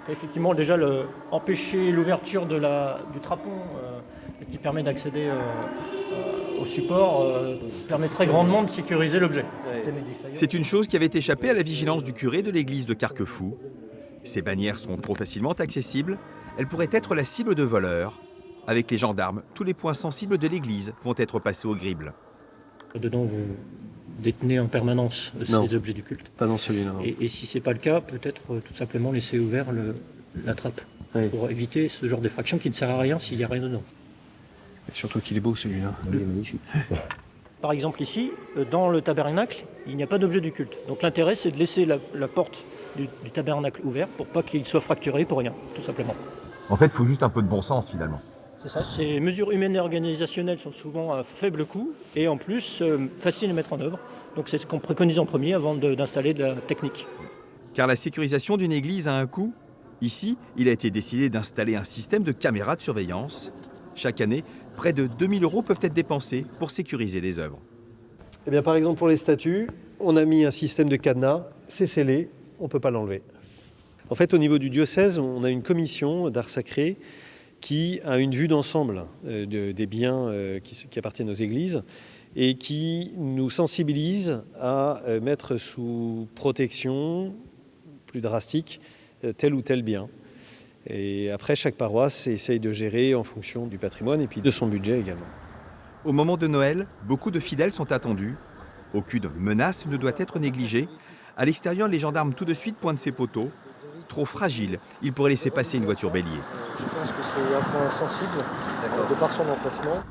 Donc effectivement, déjà, empêcher l'ouverture du trapon qui permet d'accéder au support permettrait grandement de sécuriser l'objet. C'est une chose qui avait échappé à la vigilance du curé de l'église de Carquefou. Ces bannières sont trop facilement accessibles. Elles pourraient être la cible de voleurs. Avec les gendarmes, tous les points sensibles de l'église vont être passés au crible. Dedans, vous détenez en permanence ces objets du culte. Pas dans celui-là. Et si ce n'est pas le cas, peut-être tout simplement laisser ouvert la trappe pour éviter ce genre d'effraction qui ne sert à rien s'il n'y a rien dedans. Et surtout qu'il est beau celui-là. Il est magnifique. Par exemple ici, dans le tabernacle, il n'y a pas d'objet du culte. Donc l'intérêt, c'est de laisser la porte du tabernacle ouverte pour pas qu'il soit fracturé pour rien, tout simplement. En fait, il faut juste un peu de bon sens finalement. C'est ça, ces mesures humaines et organisationnelles sont souvent à faible coût et en plus faciles à mettre en œuvre. Donc c'est ce qu'on préconise en premier avant d'installer de la technique. Car la sécurisation d'une église a un coût. Ici, il a été décidé d'installer un système de caméras de surveillance. Chaque année, près de 2 000 € peuvent être dépensés pour sécuriser des œuvres. Eh bien, par exemple, pour les statues, on a mis un système de cadenas, c'est scellé, on ne peut pas l'enlever. En fait, au niveau du diocèse, on a une commission d'art sacré qui a une vue d'ensemble des biens qui appartiennent aux églises et qui nous sensibilise à mettre sous protection plus drastique tel ou tel bien. Et après, chaque paroisse essaye de gérer en fonction du patrimoine et puis de son budget également. Au moment de Noël, beaucoup de fidèles sont attendus. Aucune menace ne doit être négligée. À l'extérieur, les gendarmes tout de suite pointent ces poteaux. Trop fragiles, ils pourraient laisser passer une voiture bélier. Je pense que c'est un point sensible de par son emplacement.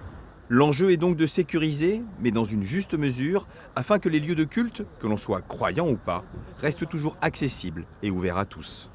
L'enjeu est donc de sécuriser, mais dans une juste mesure, afin que les lieux de culte, que l'on soit croyant ou pas, restent toujours accessibles et ouverts à tous.